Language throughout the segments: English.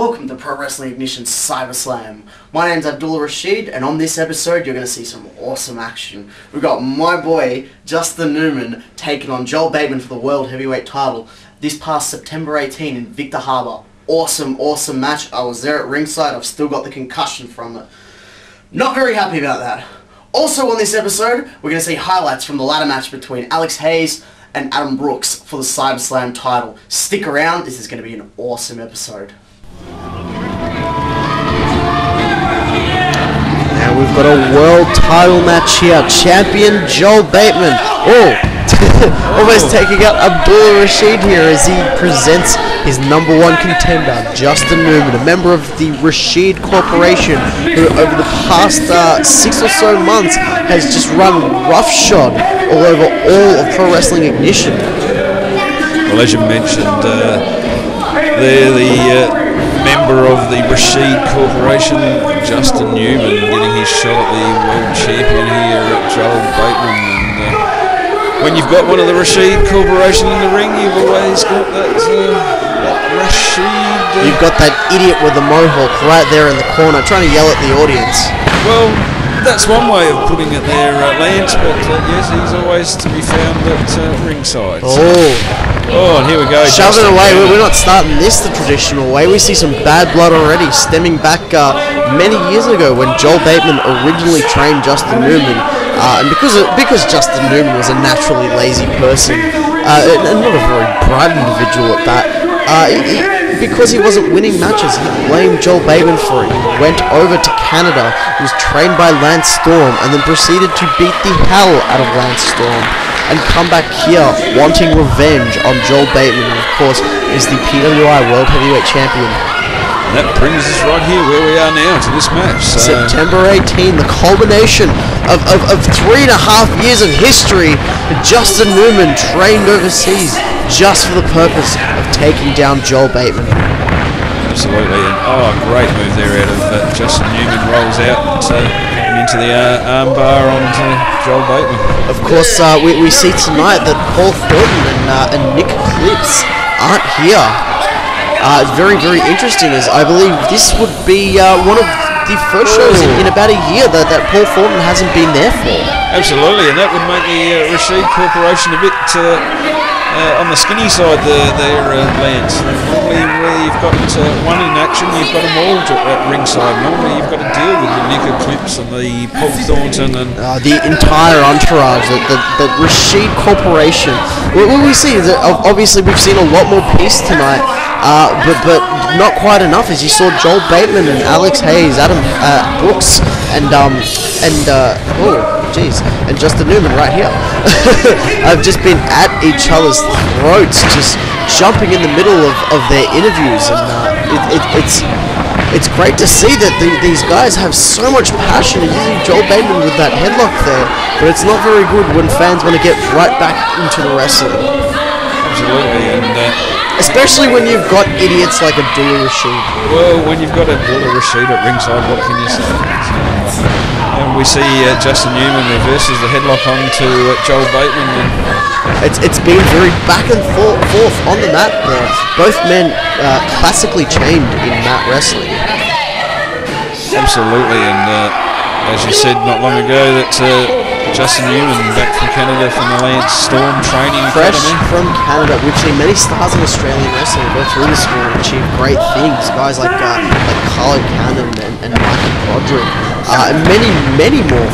Welcome to Pro Wrestling Ignition's Cyberslam. My name's Abdullah Rashid, and on this episode you're going to see some awesome action. We've got my boy, Justin Newman, taking on Joel Bateman for the World Heavyweight title this past September 18 in Victor Harbor. Awesome match. I was there at ringside. I've still got the concussion from it. Not very happy about that. Also on this episode, we're going to see highlights from the ladder match between Alex Hayes and Adam Brooks for the Cyberslam title. Stick around, this is going to be an awesome episode. Now we've got a world title match here. Champion Joel Bateman. Almost taking out Abdullah Rashid here as he presents his #1 contender, Justin Newman, a member of the Rashid Corporation, who over the past 6 or so months has just run roughshod all over all of Pro Wrestling Ignition. Well, as you mentioned, they're the member of the Rashid Corporation, Justin Newman, getting his shot at the world champion here at Joel Bateman. And when you've got one of the Rashid Corporation in the ring, you've always got that Rashid. You've got that idiot with the mohawk right there in the corner trying to yell at the audience. Well, that's one way of putting it there, Lance, but yes, he's always to be found at ringside. Oh, and here we go. Shove it away. We're not starting this the traditional way. We see some bad blood already, stemming back many years ago when Joel Bateman originally trained Justin Newman. And because Justin Newman was a naturally lazy person, and not a very bright individual at that, because he wasn't winning matches, he blamed Joel Bateman for it. He went over to Canada, was trained by Lance Storm, and then proceeded to beat the hell out of Lance Storm, and come back here wanting revenge on Joel Bateman, who of course is the PWI World Heavyweight Champion. And that brings us right here where we are now to this match. September 18, the culmination of 3.5 years of history. Justin Newman trained overseas just for the purpose of taking down Joel Bateman. Absolutely, and great move there out of Justin Newman, rolls out and into the armbar onto Joel Bateman. Of course, we see tonight that Paul Thornton and Nick Clips aren't here. Very interesting, as I believe this would be one of the first shows in about a year that Paul Thornton hasn't been there for. Absolutely, and that would make the Rashid Corporation a bit on the skinny side there, Lance. Normally where you've got one in action, you've got them all at ringside. Normally you've got to deal with the Nick Clips and the Paul Thornton and the entire entourage, the Rashid Corporation. We see that obviously we've seen a lot more peace tonight, but not quite enough, as you saw Joel Bateman and Alex Hayes, Adam Brooks, and Justin Newman right here. I've just been at each other's throats, just jumping in the middle of their interviews, and it's great to see that these guys have so much passion. And using Joel Bateman with that headlock there, but it's not very good when fans want to get right back into the wrestling. Absolutely, and especially when you've got idiots like Abdullah Rashid. Well, when you've got Abdullah Rashid at ringside, what can you say? And we see Justin Newman reverses the headlock onto Joel Bateman. And it's been very back and forth on the mat there. Both men classically trained in mat wrestling. Absolutely, and as you said not long ago, that Justin Newman back from Canada from the Lance Storm Training Fresh Academy. From Canada. We've seen many stars in Australian wrestling go through the school and achieve great things. Guys like Carlo Cannon and Mikey Broderick, and many more.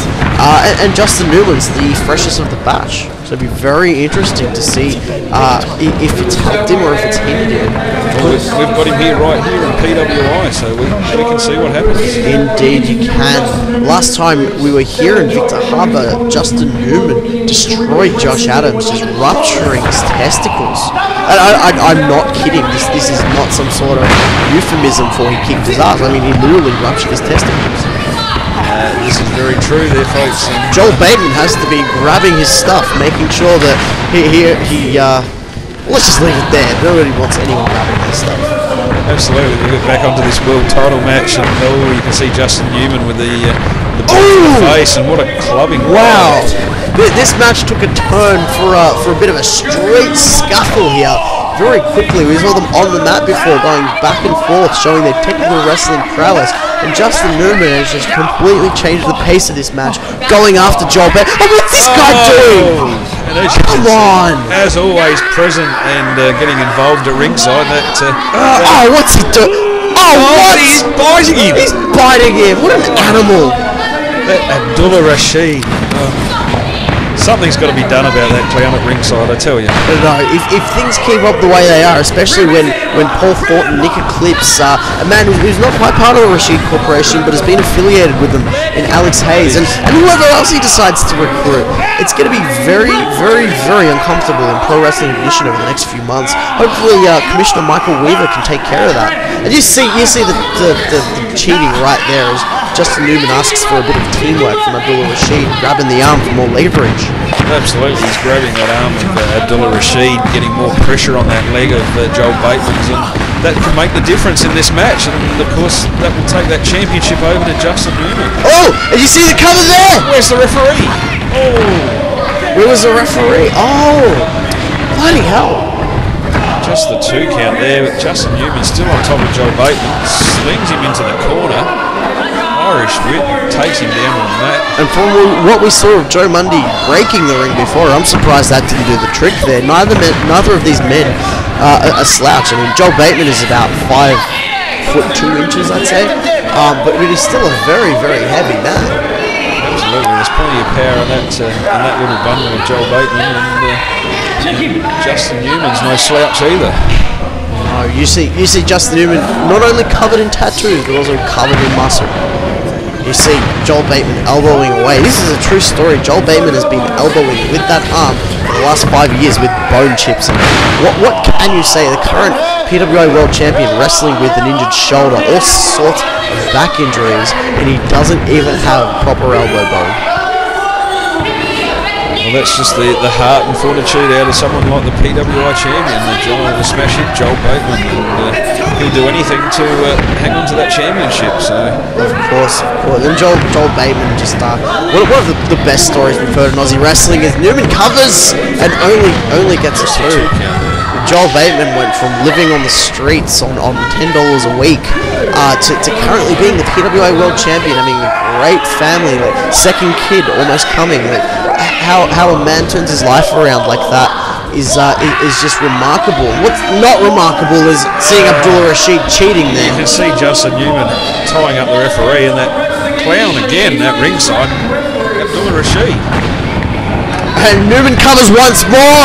And Justin Newman's the freshest of the batch. So it'll be very interesting to see if it's helped him or if it's hindered him. Well, we've got him here right here in PWI, so we can see what happens. Indeed you can. Last time we were here in Victor Harbor, Justin Newman destroyed Josh Adams, just rupturing his testicles. And I'm not kidding, this is not some sort of euphemism for he kicked his ass. I mean, he literally ruptured his testicles. This is very true there, folks. Joel Bateman has to be grabbing his stuff, making sure that he let's just leave it there. Nobody wants anyone grabbing their stuff. Absolutely. We get back onto this world title match, and you can see Justin Newman with the ball to the face, and what a clubbing! Wow, this match took a turn for a bit of a street scuffle here. very quickly. We saw them on the mat before, going back and forth, showing their technical wrestling prowess. And Justin Newman has just completely changed the pace of this match, going after Joel Bateman. Oh, what's this guy doing? Come on! As always, present and getting involved at ringside. What's he doing? Oh, what? He's biting him! He's biting him! What an animal! That Abdullah Rashid. Something's got to be done about that clown at ringside, I tell you. No, if things keep up the way they are, especially when Paul Thornton, Nick Eclipse, a man who's not quite part of the Rashid Corporation but has been affiliated with them in Alex Hayes and whoever else he decides to recruit, it's going to be very, very, very uncomfortable in Pro Wrestling Ignition over the next few months. Hopefully Commissioner Michael Weaver can take care of that. And you see the cheating right there as Justin Newman asks for a bit of teamwork from Abdullah Rashid, grabbing the arm for more leverage. Absolutely, he's grabbing that arm of Abdullah Rashid, getting more pressure on that leg of Joel Bateman's, and that can make the difference in this match. And of course, that will take that championship over to Justin Newman. Oh, and you see the cover there? Where's the referee? Oh, where was the referee? Oh, bloody hell! Just the 2 count there, but Justin Newman still on top of Joel Bateman, slings him into the corner. Irish whip takes him down on the mat. And from what we saw of Joe Mundy breaking the ring before, I'm surprised that didn't do the trick there. Neither of these men are slouch. I mean, Joel Bateman is about 5 foot 2 inches, I'd say, but he's still a very, very heavy man. Absolutely, there's plenty of power in that little bundle of Joel Bateman, and Justin Newman's no slouch either. Oh, you see Justin Newman not only covered in tattoos, but also covered in muscle. You see Joel Bateman elbowing away. This is a true story. Joel Bateman has been elbowing with that arm for the last 5 years with bone chips. And what can you say? The current PWI World Champion wrestling with an injured shoulder, all sorts of back injuries, and he doesn't even have proper elbow bone. Well, that's just the heart and fortitude out of someone like the PWI champion, the smash hit Joel Bateman, and he'll do anything to hang on to that championship. So, of course. And Joel Bateman just one of the best stories we've heard in Aussie wrestling is Newman covers and only gets a 2. Joel Bateman went from living on the streets on $10 a week to currently being the PWI World Champion. I mean, great family, like second kid almost coming. Like, how a man turns his life around like that is just remarkable. What's not remarkable is seeing Abdullah Rashid cheating there. You can see Justin Newman tying up the referee, and that clown again, that ringside, Abdullah Rashid. And Newman covers once more.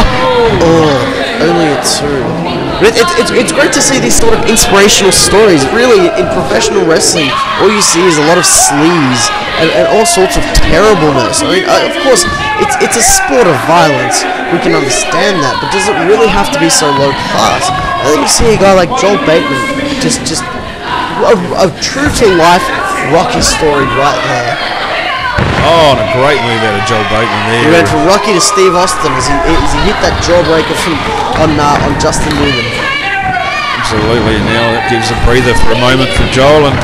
Oh, only a 2. But it's great to see these sort of inspirational stories. Really, in professional wrestling, all you see is a lot of sleaze and all sorts of terribleness. I mean, of course, it's a sport of violence. We can understand that, but does it really have to be so low class? I think you see a guy like Joel Bateman, just a true to life Rocky story right there. Oh, and a great move out of Joel Bateman there. He went from Rocky to Steve Austin as he hit that jawbreaker on Justin Newman. Absolutely. Now that gives a breather for a moment for Joel. And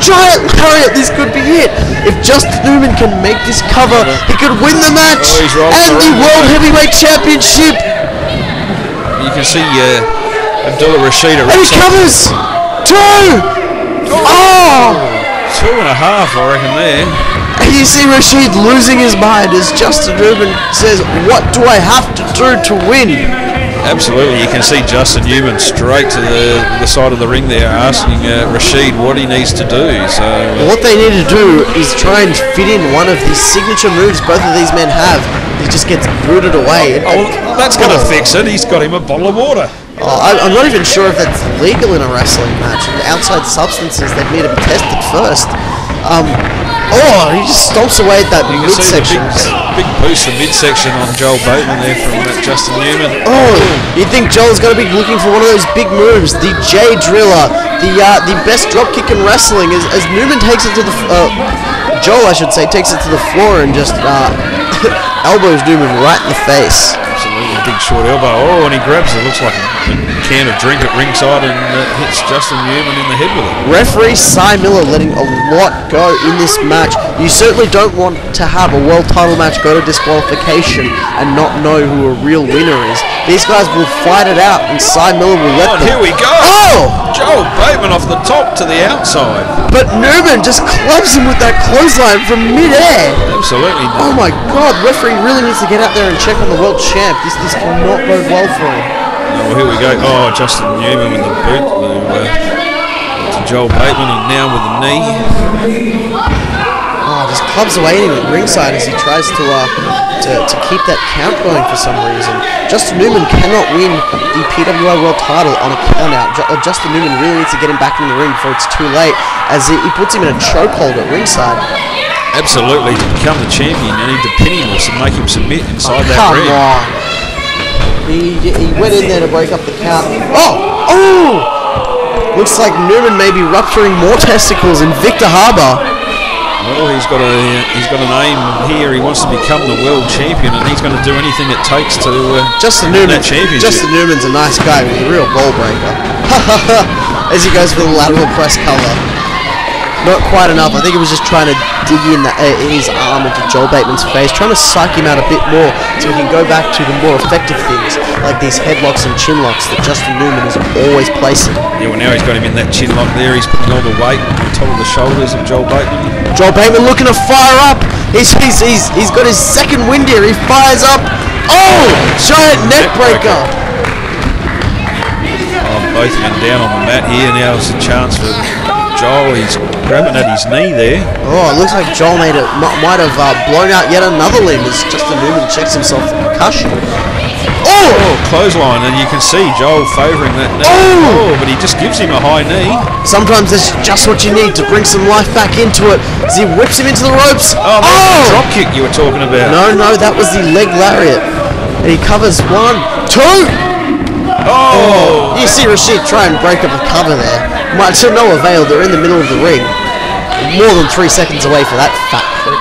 giant lariat! This could be it. If Justin Newman can make this cover, he could win the match and the World Heavyweight Championship. You can see Abdullah Rashid. And he covers 2. 2.5, I reckon there. And you see Rashid losing his mind as Justin Newman says, "What do I have to do to win?" Absolutely, you can see Justin Newman straight to the side of the ring there, asking Rashid what he needs to do. So what they need to do is try and fit in one of these signature moves both of these men have. He just gets booted away. That's going to fix it. He's got him a bottle of water. I'm not even sure if that's legal in a wrestling match. Outside substances, they need to be tested first. He just stomps away at that midsection. Big boost of midsection on Joel Bateman there from Justin Newman. You'd think Joel's going to be looking for one of those big moves, the J Driller, the best dropkick in wrestling. As Newman takes it to the Joel, I should say, takes it to the floor and just elbows Newman right in the face. Absolutely, big short elbow. And he grabs it. Looks like can of drink at ringside and hits Justin Newman in the head with it. Referee Cy Miller letting a lot go in this match. You certainly don't want to have a world title match go to disqualification and not know who a real winner is. These guys will fight it out, and Cy Miller will let them. Here we go! Oh! Joel Bateman off the top to the outside. But Newman just clubs him with that clothesline from mid-air. Absolutely. Oh my god, referee really needs to get out there and check on the world champ. This cannot bode well for him. Oh, here we go. Oh, Justin Newman with the boot to Joel Bateman, and now with the knee. Oh, just clubs away at him at ringside as he tries to keep that count going for some reason. Justin Newman cannot win the PWI World title on a countout. Justin Newman really needs to get him back in the ring before it's too late, as he puts him in a chokehold at ringside. Absolutely, to become the champion, you need to pin him or make him submit inside that ring. Come on. He went in there to break up the count. Oh! Looks like Newman may be rupturing more testicles in Victor Harbour. Well, he's got an aim here. He wants to become the world champion, and he's going to do anything it takes to win that championship. Justin Newman's a nice guy, but he's a real ball breaker. As he goes for the lateral press cover. Not quite enough. I think he was just trying to dig in his arm into Joel Bateman's face, trying to psych him out a bit more so he can go back to the more effective things, like these headlocks and chin locks that Justin Newman is always placing. Yeah, well now he's got him in that chin lock there. He's putting all the weight on top of the shoulders of Joel Bateman. Joel Bateman looking to fire up. He's got his second wind here. He fires up. Oh! Giant neck breaker. Oh, both men down on the mat here. Now it's a chance for Joel. He's grabbing at his knee there. Oh, it looks like Joel might have blown out yet another limb as Justin Newman checks himself for concussion. Oh, clothesline, and you can see Joel favouring that knee. Oh, but he just gives him a high knee. Sometimes that's just what you need to bring some life back into it as he whips him into the ropes. Oh, that's the drop kick you were talking about. No, that was the leg lariat. And he covers 1, 2. Oh! You see Rashid try and break up the cover there. Might to no avail. They're in the middle of the ring. More than 3 seconds away for that fat prick.